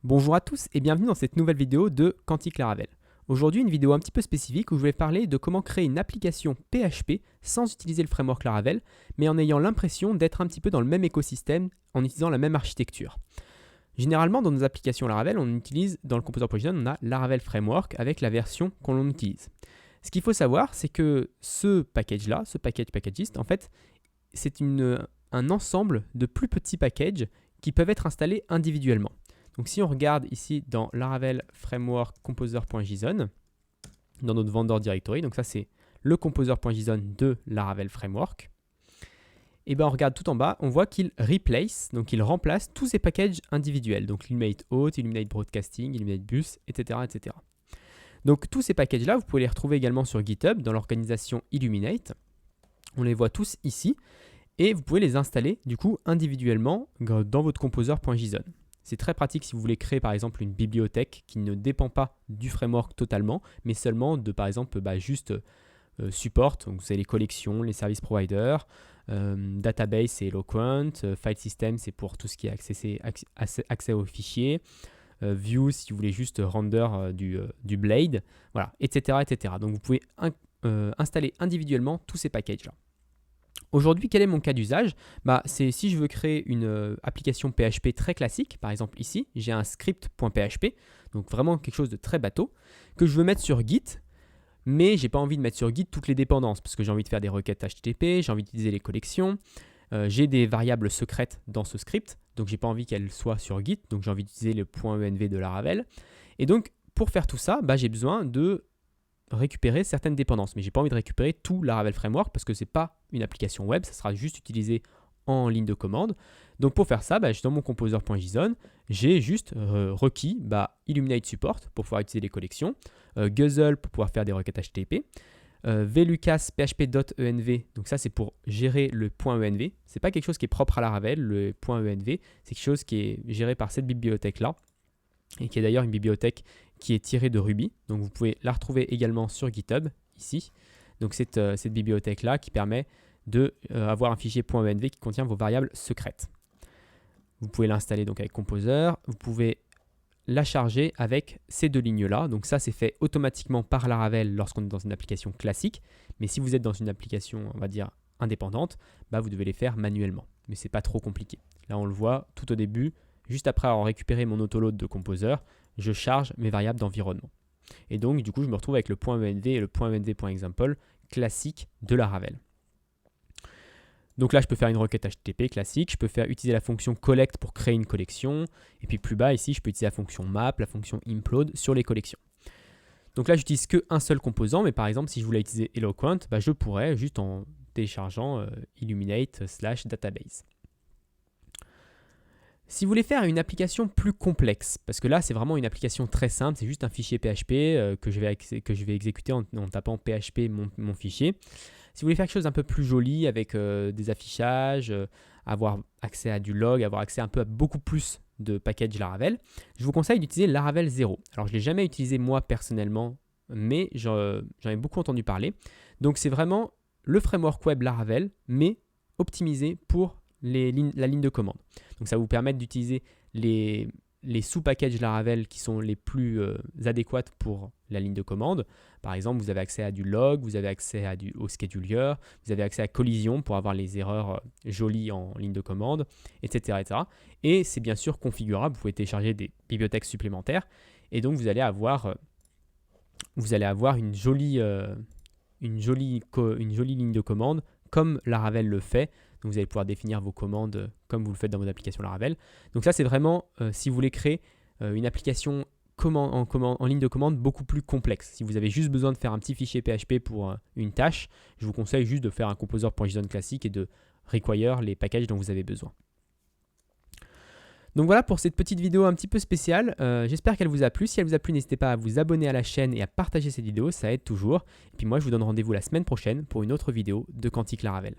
Bonjour à tous et bienvenue dans cette nouvelle vidéo de Quantique Laravel. Aujourd'hui, une vidéo un petit peu spécifique où je vais parler de comment créer une application PHP sans utiliser le framework Laravel, mais en ayant l'impression d'être un petit peu dans le même écosystème en utilisant la même architecture. Généralement, dans nos applications Laravel, on utilise, dans le Composer.json, on a Laravel Framework avec la version qu'on utilise. Ce qu'il faut savoir, c'est que ce package-là, ce packagist, en fait, c'est un ensemble de plus petits packages qui peuvent être installés individuellement. Donc si on regarde ici dans Laravel Framework Composer.json, dans notre vendor directory, donc ça c'est le Composer.json de Laravel Framework, et bien on regarde tout en bas, on voit qu'il replace, donc il remplace tous ces packages individuels, donc Illuminate Auth, Illuminate Broadcasting, Illuminate Bus, etc., etc. Donc tous ces packages-là, vous pouvez les retrouver également sur GitHub dans l'organisation Illuminate. On les voit tous ici, et vous pouvez les installer du coup individuellement dans votre Composer.json. C'est très pratique si vous voulez créer par exemple une bibliothèque qui ne dépend pas du framework totalement, mais seulement de par exemple juste support, donc vous avez les collections, les service providers, database c'est Eloquent, file system c'est pour tout ce qui est accès aux fichiers, view si vous voulez juste render du blade, voilà, etc., etc. Donc vous pouvez installer individuellement tous ces packages là. Aujourd'hui, quel est mon cas d'usage? C'est si je veux créer une application PHP très classique, par exemple ici, j'ai un script.php, donc vraiment quelque chose de très bateau, que je veux mettre sur Git, mais je n'ai pas envie de mettre sur Git toutes les dépendances, parce que j'ai envie de faire des requêtes HTTP, j'ai envie d'utiliser les collections, j'ai des variables secrètes dans ce script, donc je n'ai pas envie qu'elles soient sur Git, donc j'ai envie d'utiliser le .env de Laravel. Et donc, pour faire tout ça, j'ai besoin de récupérer certaines dépendances, mais j'ai pas envie de récupérer tout Laravel Framework parce que c'est pas une application web, ça sera juste utilisé en ligne de commande. Donc pour faire ça, dans mon composer.json, j'ai juste requis Illuminate Support pour pouvoir utiliser les collections, Guzzle pour pouvoir faire des requêtes HTTP, vlucas php.env, donc ça c'est pour gérer le .env. C'est pas quelque chose qui est propre à Laravel, le .env, c'est quelque chose qui est géré par cette bibliothèque là, et qui est d'ailleurs une bibliothèque qui est tirée de Ruby. Donc vous pouvez la retrouver également sur GitHub, ici. Donc cette bibliothèque-là qui permet d'avoir un fichier .env qui contient vos variables secrètes. Vous pouvez l'installer donc avec Composer. Vous pouvez la charger avec ces deux lignes-là. Donc ça, c'est fait automatiquement par Laravel lorsqu'on est dans une application classique. Mais si vous êtes dans une application, on va dire, indépendante, vous devez les faire manuellement. Mais ce n'est pas trop compliqué. Là, on le voit tout au début. Juste après avoir récupéré mon autoload de Composer, je charge mes variables d'environnement. Et donc, du coup, je me retrouve avec le .env et le .env.example classique de Laravel. Donc là, je peux faire une requête HTTP classique, je peux utiliser la fonction collect pour créer une collection, et puis plus bas, ici, je peux utiliser la fonction map, la fonction implode sur les collections. Donc là, j'utilise qu'un seul composant, mais par exemple, si je voulais utiliser Eloquent, je pourrais juste en téléchargeant illuminate/database. Si vous voulez faire une application plus complexe, parce que là c'est vraiment une application très simple, c'est juste un fichier PHP que je vais exécuter en tapant PHP mon fichier. Si vous voulez faire quelque chose un peu plus joli avec des affichages, avoir accès à du log, avoir accès un peu à beaucoup plus de packages Laravel, je vous conseille d'utiliser Laravel 0. Alors je ne l'ai jamais utilisé moi personnellement, mais j'en ai beaucoup entendu parler. Donc c'est vraiment le framework web Laravel, mais optimisé pour la ligne de commande. Donc ça va vous permettre d'utiliser les sous-packages Laravel qui sont les plus adéquates pour la ligne de commande. Par exemple, vous avez accès à du log, vous avez accès au scheduler, vous avez accès à collision pour avoir les erreurs jolies en ligne de commande, etc. etc. Et c'est bien sûr configurable, vous pouvez télécharger des bibliothèques supplémentaires et donc vous allez avoir une jolie ligne de commande comme Laravel le fait. Donc vous allez pouvoir définir vos commandes comme vous le faites dans votre application Laravel. Donc ça c'est vraiment si vous voulez créer une application en ligne de commande beaucoup plus complexe. Si vous avez juste besoin de faire un petit fichier PHP pour une tâche, je vous conseille juste de faire un composer.json classique et de require les packages dont vous avez besoin. Donc voilà pour cette petite vidéo un petit peu spéciale. J'espère qu'elle vous a plu. Si elle vous a plu, n'hésitez pas à vous abonner à la chaîne et à partager cette vidéo, ça aide toujours. Et puis moi je vous donne rendez-vous la semaine prochaine pour une autre vidéo de Quantique Laravel.